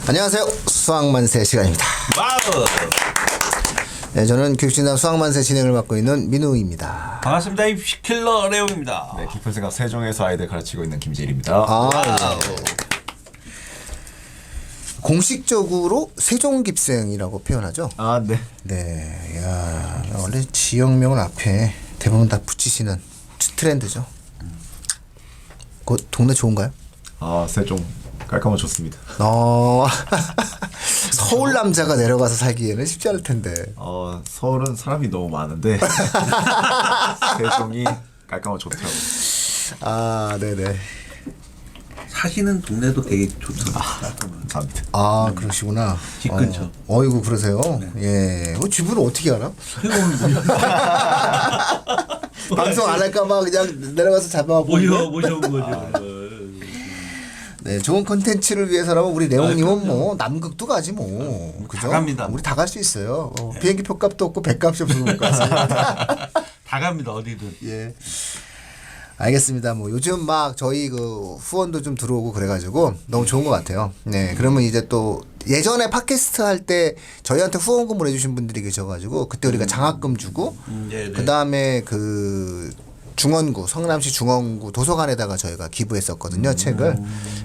안녕하세요. 수학만세 시간입니다. 와우. 네, 저는 교육진담 수학만세 진행을 맡고 있는 민우입니다. 반갑습니다. 입시킬러 레오입니다. 네, 깊은 생각 세종에서 아이들 가르치고 있는 김재일입니다. 와우. 공식적으로 세종깁생이라고 표현하죠. 아, 네. 네, 야 원래 지역명을 앞에 대부분 다 붙이시는 트렌드죠. 그 동네 좋은가요? 아, 세종 깔끔하고 좋습니다. 서울 남자가 내려가서 살기에는 쉽지 않을 텐데. 서울은 사람이 너무 많은데 세종이 깔끔하고 좋더라고요. 아, 네네. 사시는 동네도 되게 좋습니다. 감사합니다. 아, 그러시구나. 집 근처. 어이구, 그러세요? 예. 집을 어떻게 알아? 방송 안 할까봐 그냥 내려가서 잡아보고. 모셔온 거죠. 네, 좋은 컨텐츠를 위해서라면 우리 레옹님은 뭐 남극도 가지 뭐. 그죠? 다 갑니다. 우리 다 갈 수 있어요. 비행기 표값도 없고 배값이 없어서 못 가서. 다 갑니다. 어디든. 예. 알겠습니다. 뭐 요즘 막 저희 그 후원도 좀 들어오고 그래가지고 너무 좋은 것 같아요. 네, 그러면 이제 또 예전에 팟캐스트 할 때 저희한테 후원금 보내주신 분들이 계셔가지고 그때 우리가 장학금 주고 그 다음에 그 중원구 성남시 중원구 도서관에다가 저희가 기부했었거든요. 책을.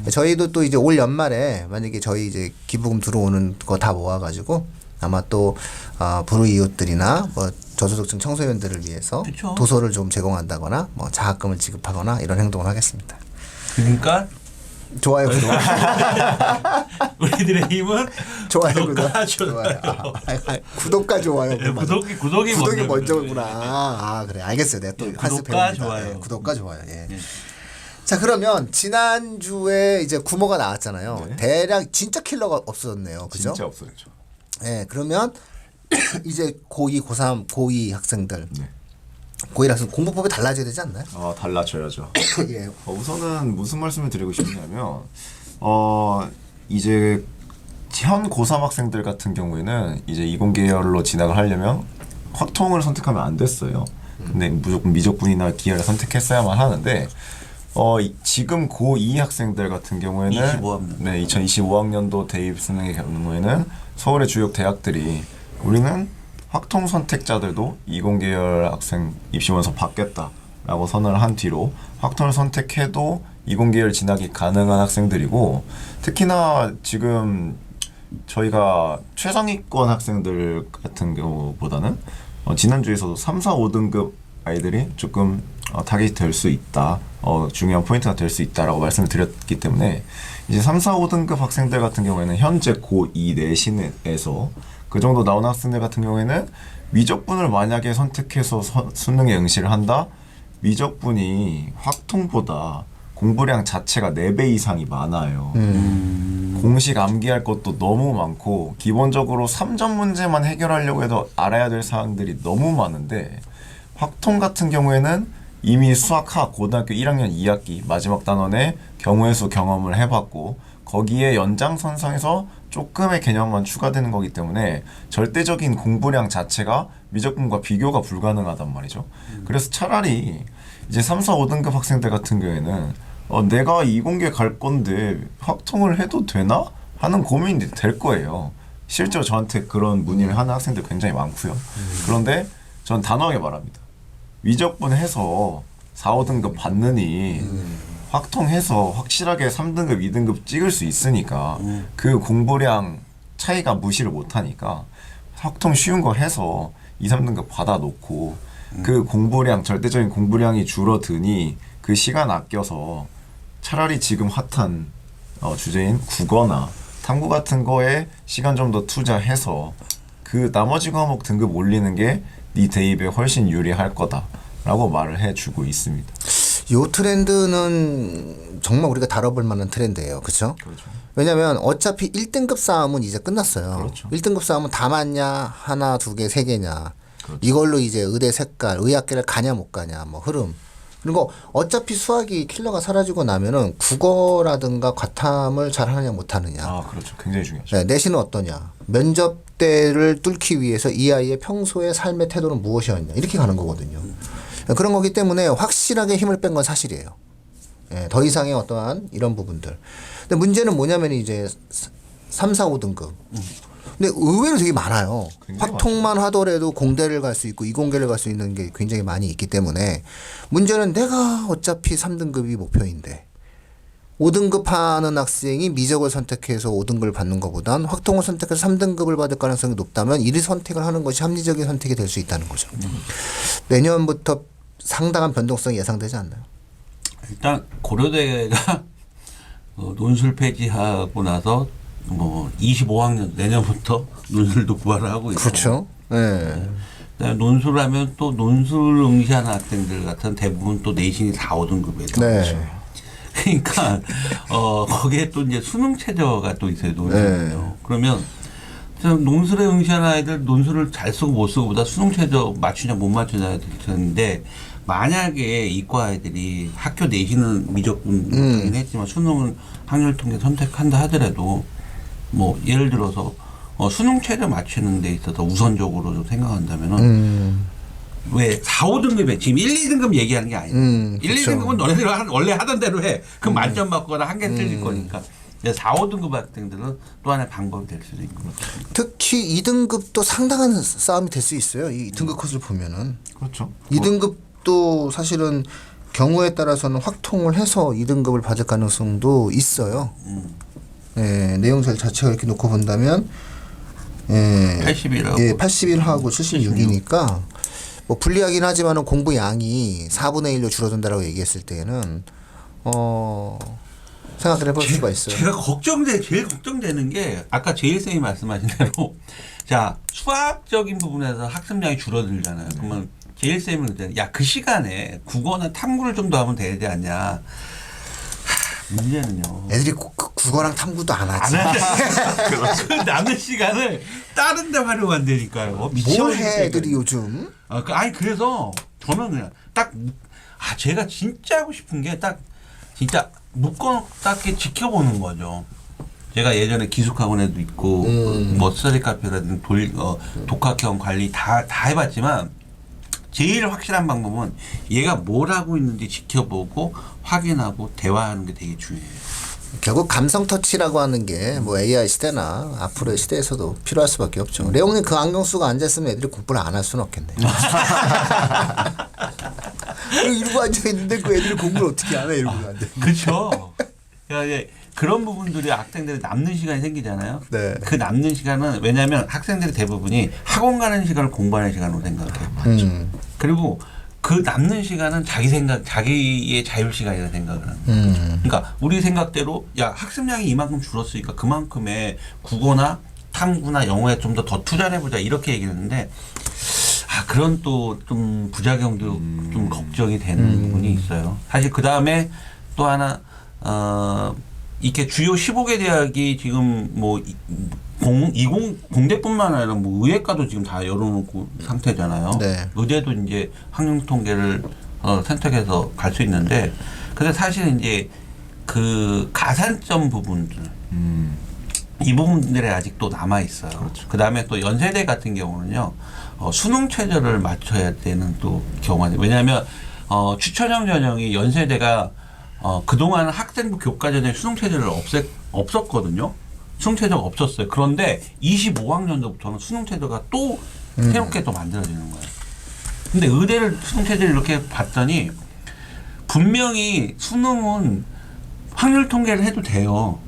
저희도 또 이제 올 연말에 만약에 저희 이제 기부금 들어오는 거 다 모아가지고 아마 또 불우이웃들이나 뭐 저소득층 청소년들을 위해서 그쵸. 도서를 좀 제공한다거나 뭐 장학금을 지급하거나 이런 행동을 하겠습니다. 그러니까 좋아요, 구독. 우리들의 힘은 좋아요, 구독과 구독. 좋아요. 구독과 좋아요. 네, 구독이 먼저구나. 아, 그래. 알겠어요. 내가 또 예, 관습 구독과 배웁니다. 좋아요. 예, 구독과 좋아요. 예. 자, 그러면 지난주에 이제 구모가 나왔잖아요. 네. 대략 진짜 킬러가 없었네요. 그죠? 진짜 없어졌죠. 예, 그러면 이제 고2, 고3, 고2 학생들. 네. 고1 학생 공부법이 달라져야 되지 않나요? 달라져야죠. 예. 우선은 무슨 말씀을 드리고 싶냐면 이제 현 고3 학생들 같은 경우에는 이제 이공계열로 진학을 하려면 확통을 선택하면 안 됐어요. 근데 무조건 미적분이나 기하를 선택했어야만 하는데 지금 고2 학생들 같은 경우에는 25학년. 네, 2025학년도 대입 수능의 경우에는 서울의 주요 대학들이 우리는 확통 선택자들도 이공계열 학생 입시원서 받겠다라고 선언을 한 뒤로 확통을 선택해도 이공계열 진학이 가능한 학생들이고, 특히나 지금 저희가 최상위권 학생들 같은 경우보다는 지난주에서도 3, 4, 5등급 아이들이 조금 타깃이 될 수 있다, 중요한 포인트가 될 수 있다라고 말씀을 드렸기 때문에 이제 3, 4, 5등급 학생들 같은 경우에는 현재 고2 내신에서 그 정도 나온 학생들 같은 경우에는 미적분을 만약에 선택해서 수능에 응시를 한다? 미적분이 확통보다 공부량 자체가 4배 이상이 많아요. 공식 암기할 것도 너무 많고 기본적으로 3점 문제만 해결하려고 해도 알아야 될 사항들이 너무 많은데, 확통 같은 경우에는 이미 수학하 고등학교 1학년 2학기 마지막 단원에 경우의 수 경험을 해봤고 거기에 연장선상에서 조금의 개념만 추가되는 거기 때문에 절대적인 공부량 자체가 미적분과 비교가 불가능하단 말이죠. 그래서 차라리 이제 3, 4, 5등급 학생들 같은 경우에는 내가 이공계 갈 건데 확통을 해도 되나? 하는 고민이 될 거예요. 실제로 저한테 그런 문의를 하는 학생들 굉장히 많고요. 그런데 전 단호하게 말합니다. 미적분 해서 4, 5등급 받느니 확통해서 확실하게 3등급, 2등급 찍을 수 있으니까 그 공부량 차이가 무시를 못하니까 확통 쉬운 거 해서 2, 3등급 받아놓고 그 공부량, 절대적인 공부량이 줄어드니 그 시간 아껴서 차라리 지금 핫한 주제인 국어나 탐구 같은 거에 시간 좀 더 투자해서 그 나머지 과목 등급 올리는 게 네 대입에 훨씬 유리할 거다라고 말을 해주고 있습니다. 요 트렌드는 정말 우리가 다뤄볼 만한 트렌드예요. 그렇죠? 그렇죠. 왜냐면 어차피 1등급 싸움은 이제 끝났어요. 그렇죠. 1등급 싸움은 다 맞냐, 하나, 두 개, 세 개냐. 그렇죠. 이걸로 이제 의대 색깔, 의학계를 가냐 못 가냐, 뭐 흐름. 그리고 어차피 수학이 킬러가 사라지고 나면은 국어라든가 과탐을 잘 하느냐 못 하느냐. 그렇죠. 굉장히 중요하죠. 네, 내신은 어떠냐. 면접대를 뚫기 위해서 이 아이의 평소의 삶의 태도는 무엇이었냐. 이렇게 가는 거거든요. 그런 거기 때문에 확실하게 힘을 뺀 건 사실이에요. 예, 더 이상의 어떠한 이런 부분들. 근데 문제는 뭐냐면 이제 3, 4, 5등급. 근데 의외로 되게 많아요. 굉장히 확통만 하더라도 공대를 갈 수 있고 이공계를 갈 수 있는 게 굉장히 많이 있기 때문에 문제는 내가 어차피 3등급이 목표인데 5등급 하는 학생이 미적을 선택해서 5등급을 받는 것보단 확통을 선택해서 3등급을 받을 가능성이 높다면 이를 선택을 하는 것이 합리적인 선택이 될 수 있다는 거죠. 내년부터 상당한 변동성이 예상되지 않나요? 일단 고려대가 논술 폐지하고 나서 뭐 25학년 내년부터 논술도 부활을 하고 있고. 그렇죠. 네. 그다음에 논술하면 또 논술 응시하는 학생들 같은 대부분 또 내신이 4, 5등급이에요. 네. 그러니까 거기에 또 이제 수능 최저가 또 있어요. 논술은요. 그러면 논술에 응시하는 아이들 논술을 잘 쓰고 못 쓰고보다 수능 최저 맞추냐 못 맞추냐가 되는데 만약에 이과 아이들이 학교 내신은 미적분 했지만 수능은 확률 통계 선택한다 하더라도 뭐 예를 들어서 수능 최저 맞추는 데 있어서 우선적으로 좀 생각한다면은 왜 4, 5등급에 지금 1, 2등급 얘기하는 게 아니에요. 1, 그쵸. 2등급은 너네들 원래 하던 대로 해. 그럼 만점 받거나 한 개 틀릴 거니까. 4, 5등급 학생들은 또 하나의 방법이 될 수도 있고. 특히 2등급도 상당한 싸움이 될 수 있어요. 이 등급 컷을 보면은. 그렇죠. 2등급도 사실은 경우에 따라서는 확통을 해서 2등급을 받을 가능성도 있어요. 예, 내용 자체가 이렇게 놓고 본다면 81하고. 예, 81하고 76이니까 뭐 불리하긴 하지만은 공부 양이 4분의 1로 줄어든다라고 얘기했을 때에는 생각을 해볼 수가 있어요. 제가 제일 걱정되는 게 아까 제일 쌤이 말씀하신 대로 자 수학적인 부분에서 학습량이 줄어들잖아요. 그러면 제일 쌤은 그 시간에 국어나 탐구를 좀 더 하면 되지 않냐. 문제는요. 애들이 국어랑 탐구도 안 하지. 그 남는 시간을 다른 데 활용한다니까요. 뭘 해 애들이 요즘? 아니 그래서 저는 그냥 제가 진짜 하고 싶은 게 딱 진짜 묶어딱 지켜보는 거죠. 제가 예전에 기숙학원에도 있고 뭐 스터디 카페라든지 독학형 관리 다 해봤지만 제일 확실한 방법은 얘가 뭘 하고 있는지 지켜보고 확인하고 대화하는 게 되게 중요해요. 결국 감성 터치라고 하는 게 뭐 AI 시대나 앞으로의 시대에서도 필요할 수밖에 없죠. 레옹님 그 안경 쓰고 앉았으면 애들이 공부를 안 할 수는 없겠네. 이러고 앉아 있는데 그 애들이 공부를 어떻게 안 해? 이러고 앉아. 그렇죠. 그러니까 그런 부분들이 학생들이 남는 시간이 생기잖아요. 네. 그 남는 시간은 왜냐하면 학생들이 대부분이 학원 가는 시간을 공부하는 시간으로 생각해요. 그리고 그 남는 시간은 자기의 자율 시간이라 생각을 하는 거죠. 그러니까 우리 생각대로 야 학습량이 이만큼 줄었으니까 그만큼의 국어나 탐구나 영어에 좀 더 투자를 해보자 이렇게 얘기했는데 그런 또 좀 부작용도 좀 걱정이 되는 부분이 있어요. 사실 그 다음에 또 하나 이렇게 주요 15개 대학이 지금 뭐 공대뿐만 아니라 뭐 의예과도 지금 다 열어놓고 상태잖아요. 네. 의대도 이제 학령 통계를 선택해서 갈 수 있는데, 근데 사실 이제 그 가산점 부분들 이 부분들이 아직도 남아 있어요. 그렇죠. 그 다음에 또 연세대 같은 경우는요 수능 최저를 맞춰야 되는 또 경우가 왜냐하면 추천형 전형이 연세대가 그동안 학생부 교과 전형 수능 최저를 없었거든요. 수능 최저가 없었어요. 그런데 25학년도부터는 수능 최저가 또 새롭게 또 만들어지는 거예요. 근데 의대를 수능 최저를 이렇게 봤더니 분명히 수능은 확률 통계를 해도 돼요.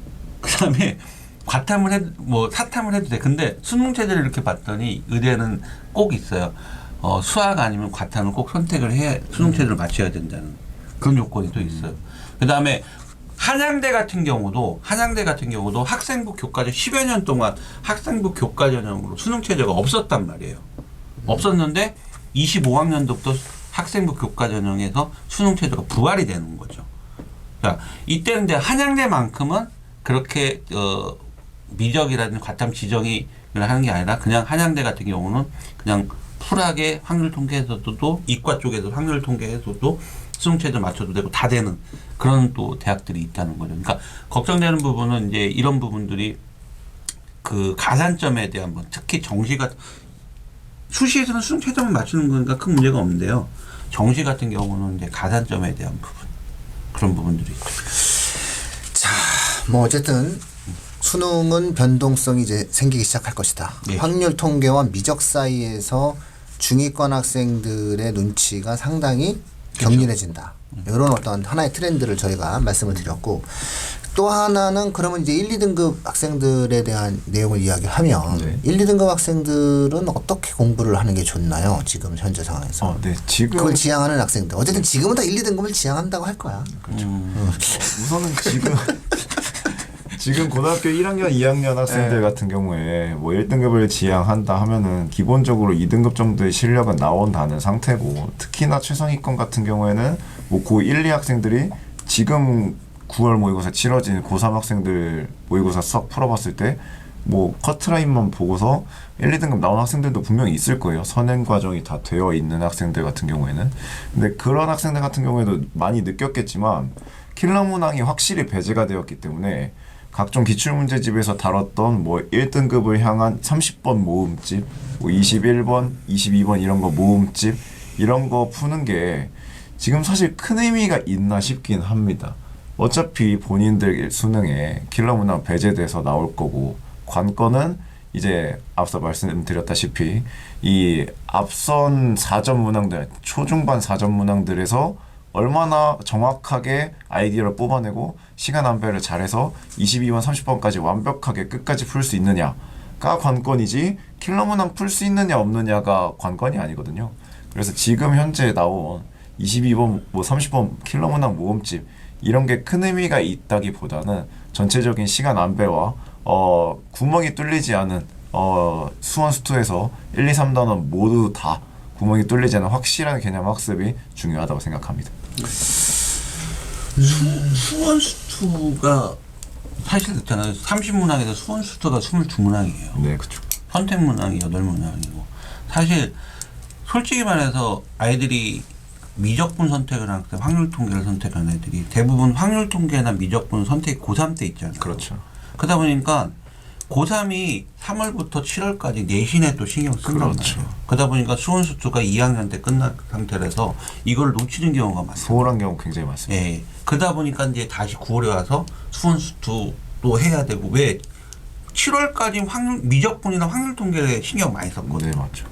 그다음에 과탐을 사탐을 해도 돼. 근데 수능 최저를 이렇게 봤더니 의대는 꼭 있어요. 수학 아니면 과탐을 꼭 선택을 해야 수능 최저를 맞춰야 된다는 그런 요건이 또 있어요. 그다음에 한양대 같은 경우도 학생부 교과전 10여 년 동안 학생부 교과 전형으로 수능 최저가 없었단 말이에요. 없었는데 25학년도부터 학생부 교과 전형에서 수능 최저가 부활이 되는 거죠. 자, 이때는 이제 한양대만큼은 그렇게 미적이라든지 과탐 지정이 하는 게 아니라 그냥 한양대 같은 경우는 그냥 쿨하게 확률 통계에서도 이과 쪽에서 확률 통계에서도 수능 최저 맞춰도 되고 다 되는 그런 또 대학들이 있다는 거죠. 그러니까 걱정되는 부분은 이제 이런 부분들이 그 가산점에 대한 뭐 특히 정시가 수시에서는 수능 최저만 맞추는 거니까 큰 문제가 없는데요. 정시 같은 경우는 이제 가산점에 대한 부분 그런 부분들이 있죠. 자, 뭐 어쨌든 수능은 변동성이 이제 생기기 시작할 것이다. 예. 확률 통계와 미적 사이에서 중위권 학생들의 눈치가 상당히 격렬해진다. 이런 어떤 하나의 트렌드를 저희가 말씀을 드렸고 또 하나는 그러면 이제 1, 2등급 학생들에 대한 내용을 이야기하면 네. 1, 2등급 학생들은 어떻게 공부를 하는 게 좋나요? 지금 현재 상황에서. 네, 지금 그걸 지향하는 학생들. 어쨌든 지금은 다 1, 2등급을 지향한다고 할 거야. 우선은 지금 고등학교 1학년, 2학년 학생들 같은 경우에 뭐 1등급을 지향한다 하면은 기본적으로 2등급 정도의 실력은 나온다는 상태고 특히나 최상위권 같은 경우에는 뭐 고 1, 2 학생들이 지금 9월 모의고사 치러진 고3 학생들 모의고사 싹 풀어봤을 때 뭐 커트라인만 보고서 1, 2등급 나온 학생들도 분명히 있을 거예요. 선행 과정이 다 되어 있는 학생들 같은 경우에는. 근데 그런 학생들 같은 경우에도 많이 느꼈겠지만 킬러 문항이 확실히 배제가 되었기 때문에 각종 기출문제집에서 다뤘던 뭐 1등급을 향한 30번 모음집, 뭐 21번, 22번 이런 거 모음집 이런 거 푸는 게 지금 사실 큰 의미가 있나 싶긴 합니다. 어차피 본인들 수능에 킬러 문항 배제돼서 나올 거고 관건은 이제 앞서 말씀드렸다시피 이 앞선 4점 문항들, 초중반 4점 문항들에서 얼마나 정확하게 아이디어를 뽑아내고 시간 안배를 잘해서 22번, 30번까지 완벽하게 끝까지 풀 수 있느냐가 관건이지 킬러 문항 풀 수 있느냐 없느냐가 관건이 아니거든요. 그래서 지금 현재 나온 22번, 뭐 30번 킬러 문항 모음집 이런 게 큰 의미가 있다기보다는 전체적인 시간 안배와 구멍이 뚫리지 않은 수원 수투에서 1, 2, 3단원 모두 다 구멍이 뚫리지 않은 확실한 개념 학습이 중요하다고 생각합니다. 수원 수투가 사실 있잖아요. 30문항에서 수원 수투가 22문항이에요. 네, 그렇죠. 선택 문항이 8문항이고 사실 솔직히 말해서 아이들이 미적분 선택을 할 때 확률 통계를 선택한 애들이 대부분 확률 통계나 미적분 선택이 고3 때 있잖아요. 그렇죠. 그러다 보니까 고3이 3월부터 7월까지 내신에 또 신경 쓴단 그렇죠. 말이에요. 그러다 보니까 수원 수투가 2학년 때 끝난 상태라서 이걸 놓치는 경우가 많습니다. 소홀한 경우 굉장히 많습니다. 예. 그러다 보니까 이제 다시 9월에 와서 수원 수투도 해야 되고 왜 7월까지 확률 미적분이나 확률 통계에 신경 많이 썼거든요. 네, 맞죠.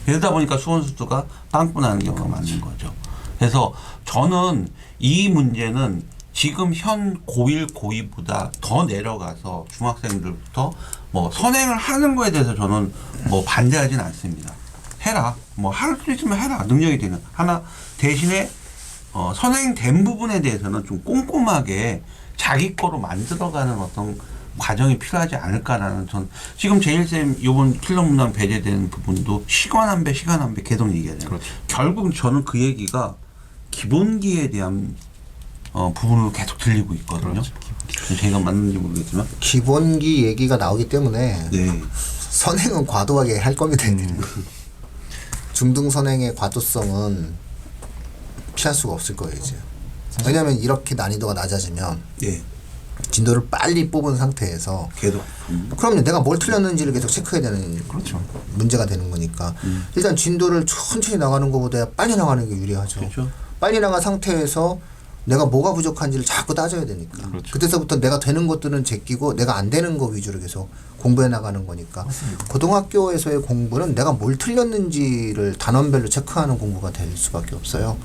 그러다 보니까 수원 수투가 빵꾸 나는 경우가 많은 거죠. 그래서 저는 이 문제는 지금 현 고1, 고2보다 더 내려가서 중학생들부터 뭐 선행을 하는 거에 대해서 저는 뭐 반대하진 않습니다. 해라. 뭐 할 수 있으면 해라. 능력이 되는. 하나 대신에 선행된 부분에 대해서는 좀 꼼꼼하게 자기 거로 만들어가는 어떤 과정이 필요하지 않을까라는 전 지금 제일쌤 요번 킬러 문항 배제되는 부분도 시간 한 배 계속 얘기하잖아요. 그렇죠. 결국 저는 그 얘기가 기본기에 대한 부분으로 계속 들리고 있거든요. 그렇죠. 제가 맞는지 모르겠지만. 기본기 얘기가 나오기 때문에 네. 선행은 과도하게 할 겁니다. 중등 선행의 과도성은 피할 수가 없을 거예요 이제. 왜냐하면 이렇게 난이도가 낮아지면 예. 진도를 빨리 뽑은 상태에서 계속. 그럼요 내가 뭘 틀렸는지를 계속 체크해야 되는 그렇죠. 문제가 되는 거니까 일단 진도를 천천히 나가는 것보다 빨리 나가는 게 유리하죠. 그렇죠. 빨리 나간 상태에서 내가 뭐가 부족한지를 자꾸 따져야 되니까 그렇죠. 그때서부터 내가 되는 것들은 제끼고 내가 안 되는 거 위주로 계속 공부해 나가는 거니까 고등학교에서의 공부는 내가 뭘 틀렸는지를 단원별로 체크하는 공부가 될 수밖에 없어요.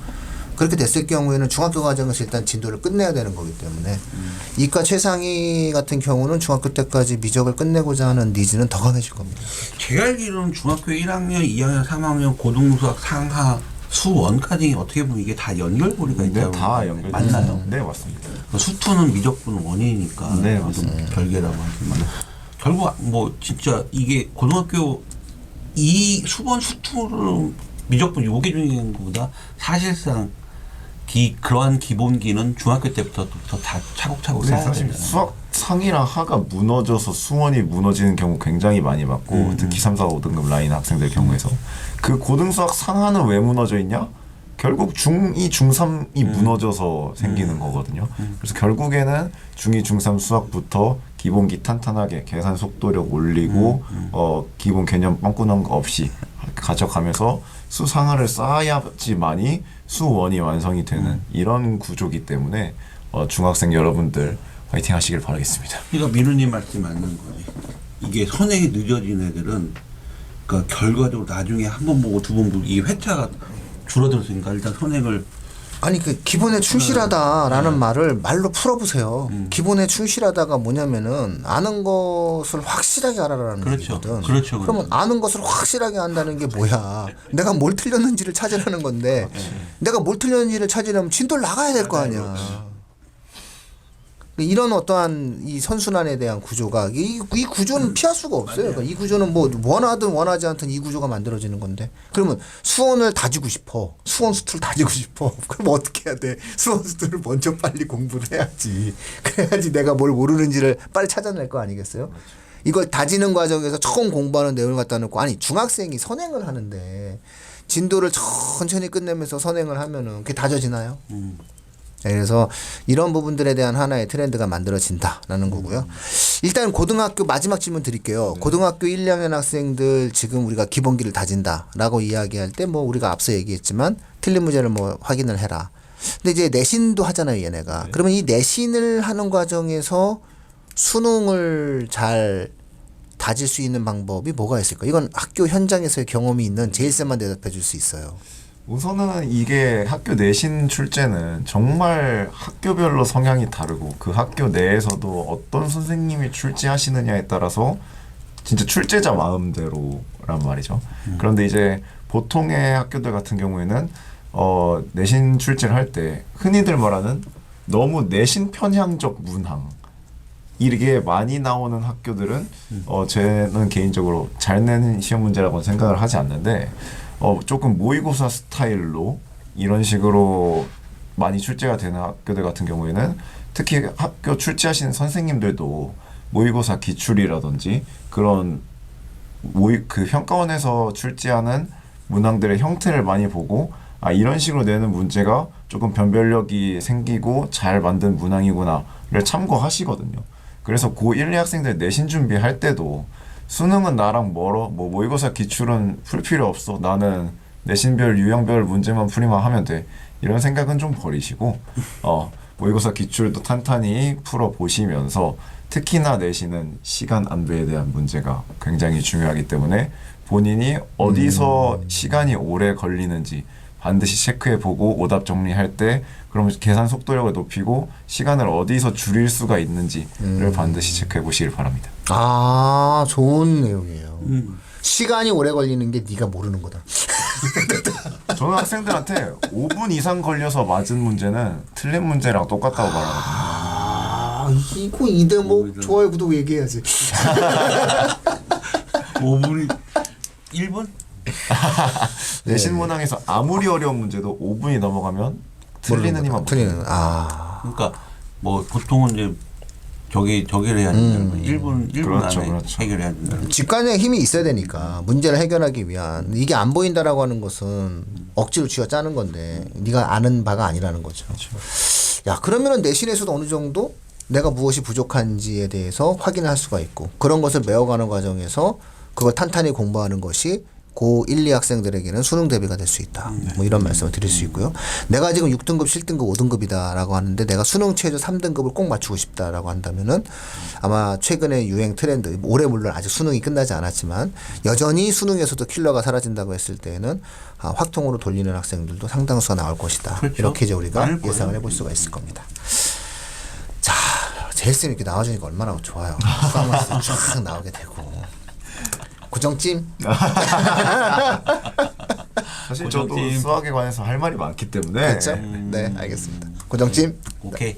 그렇게 됐을 경우에는 중학교 과정에서 일단 진도를 끝내야 되는 거기 때문에 이과 최상위 같은 경우는 중학교 때까지 미적을 끝내고자 하는 니즈는 더 강해질 겁니다. 제가 알기로는 중학교 1학년, 2학년, 3학년 고등수학 상하 수원까지 어떻게 보면 이게 다 연결고리가 네, 있다고 다 연결. 맞나요? 네, 맞습니다. 수투는 미적분 원인이니까 네, 좀 맞습니다. 별개라고 하지만 결국 뭐 진짜 이게 고등학교 이 수번 수투를 미적분 요기 중인 것보다 사실상 그러한 기본기는 중학교 때부터 다 차곡차곡 네, 쌓아야 사실 되잖아요. 수학 상이랑 하가 무너져서 수원이 무너지는 경우 굉장히 많이 봤고 특히 3, 4, 5등급 라인 학생들 경우에서 그 고등수학 상하는 왜 무너져 있냐? 결국 중2, 중3이 무너져서 생기는 거거든요. 그래서 결국에는 중2, 중3 수학부터 기본기 탄탄하게 계산 속도력 올리고 기본 개념 빵꾸난 거 없이 가져가면서 수상하를 쌓아야지만이 수원이 완성이 되는 이런 구조기 때문에 중학생 여러분들 화이팅 하시길 바라겠습니다. 그러니까 민우님 말씀이 맞는 거지. 이게 선행이 늦어진 애들은 그러니까 결과적으로 나중에 한 번 보고 두 번 보고 이 회차가 줄어들었으니까 일단 선행을 아니 그 기본에 충실하다라는 말을 말로 풀어보세요. 기본에 충실하다가 뭐냐면은 아는 것을 확실하게 알아라는 그렇죠. 얘기거든. 그렇죠. 그러면 아는 것을 확실하게 안다는 게 뭐야? 내가 뭘 틀렸는지를 찾으라는 건데 내가 뭘 틀렸는지를 찾으려면 진도를 나가야 될 거 아니야. 이런 어떠한 이 선순환에 대한 구조가 이 구조는 피할 수가 없어요. 그러니까 이 구조는 뭐 원하든 원하지 않든 이 구조가 만들어지는 건데 그러면 수원을 다지고 싶어. 수원 수투를 다지고 싶어. 그럼 어떻게 해야 돼? 수원 수투를 먼저 빨리 공부를 해야지. 그래야지 내가 뭘 모르는지를 빨리 찾아낼 거 아니겠어요? 이걸 다지는 과정에서 처음 공부하는 내용을 갖다 놓고 아니 중학생이 선행을 하는데 진도를 천천히 끝내면서 선행을 하면은 그게 다져지나요? 네, 그래서 이런 부분들에 대한 하나의 트렌드가 만들어진다라는 거고요. 일단 고등학교 마지막 질문 드릴게요. 고등학교 1, 2학년 학생들 지금 우리가 기본기를 다진다라고 이야기할 때 뭐 우리가 앞서 얘기했지만 틀린 문제를 뭐 확인을 해라. 근데 이제 내신도 하잖아요, 얘네가. 그러면 이 내신을 하는 과정에서 수능을 잘 다질 수 있는 방법이 뭐가 있을까? 이건 학교 현장에서의 경험이 있는 제일 쌤만 대답해 줄 수 있어요. 우선은 이게 학교 내신 출제는 정말 학교별로 성향이 다르고 그 학교 내에서도 어떤 선생님이 출제하시느냐에 따라서 진짜 출제자 마음대로란 말이죠. 그런데 이제 보통의 학교들 같은 경우에는 내신 출제를 할 때 흔히들 말하는 너무 내신 편향적 문항 이게 많이 나오는 학교들은 저는 개인적으로 잘 내는 시험 문제라고 생각을 하지 않는데 조금 모의고사 스타일로 이런 식으로 많이 출제가 되는 학교들 같은 경우에는 특히 학교 출제하시는 선생님들도 모의고사 기출이라든지 그런 그 평가원에서 출제하는 문항들의 형태를 많이 보고 아 이런 식으로 내는 문제가 조금 변별력이 생기고 잘 만든 문항이구나를 참고하시거든요. 그래서 고1, 2학생들 내신 준비할 때도 수능은 나랑 멀어. 뭐 모의고사 기출은 풀 필요 없어. 나는 내신별 유형별 문제만 풀이만 하면 돼. 이런 생각은 좀 버리시고 모의고사 기출도 탄탄히 풀어 보시면서 특히나 내신은 시간 안배에 대한 문제가 굉장히 중요하기 때문에 본인이 어디서 시간이 오래 걸리는지 반드시 체크해 보고 오답 정리할 때 그럼 계산 속도력을 높이고 시간을 어디서 줄일 수가 있는지를 반드시 체크해 보시길 바랍니다. 아, 좋은 내용이에요. 시간이 오래 걸리는 게 네가 모르는 거다. 저는 학생들한테 5분 이상 걸려서 맞은 문제는 틀린 문제랑 똑같다고 말하거든요. 아, 이거 이 대목 좋아요, 구독 얘기해야지. 5분이 1분? 내신 문항에서 아무리 어려운 문제도 5분이 넘어가면 틀리는 이만 틀리는. 아. 그러니까 뭐 보통은 이제 저기를 해야 된다는 1분 그렇죠, 안에 그렇죠. 해결해야 된다는 직관의 힘이 있어야 되니까 문제를 해결하기 위한 이게 안 보인다라고 하는 것은 억지로 쥐어 짜는 건데 네가 아는 바가 아니라는 거죠. 야, 그러면은 내신에서도 어느 정도 내가 무엇이 부족한지에 대해서 확인을 할 수가 있고 그런 것을 메워가는 과정에서 그걸 탄탄히 공부하는 것이 고 1, 2 학생들에게는 수능 대비가 될 수 있다. 뭐 이런 말씀을 드릴 수 있고요. 내가 지금 6등급, 7등급, 5등급이다라고 하는데 내가 수능 최저 3등급을 꼭 맞추고 싶다라고 한다면은 아마 최근에 유행 트렌드, 올해 물론 아직 수능이 끝나지 않았지만 여전히 수능에서도 킬러가 사라진다고 했을 때에는 확통으로 돌리는 학생들도 상당수가 나올 것이다. 그렇죠. 이렇게 이제 우리가 많을 거예요. 예상을 해볼 수가 있을 겁니다. 자, 제일쌤 이렇게 나와주니까 얼마나 좋아요. 수학만 쭉 나오게 되고. 고정찜. 사실 저도 고정팀. 수학에 관해서 할 말이 많기 때문에 그렇죠? 네, 알겠습니다. 고정찜. 오케이.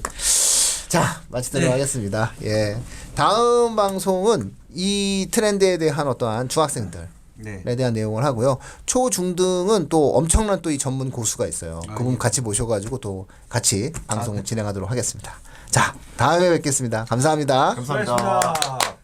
자, 마치도록 하겠습니다. 예. 다음 방송은 이 트렌드에 대한 어떠한 중학생들에 네. 대한 내용을 하고요. 초, 중등은 또 엄청난 또 이 전문 고수가 있어요. 그분 같이 모셔가지고 또 같이 방송 진행하도록 하겠습니다. 자, 다음에 뵙겠습니다. 감사합니다. 감사합니다. 수고하셨습니다.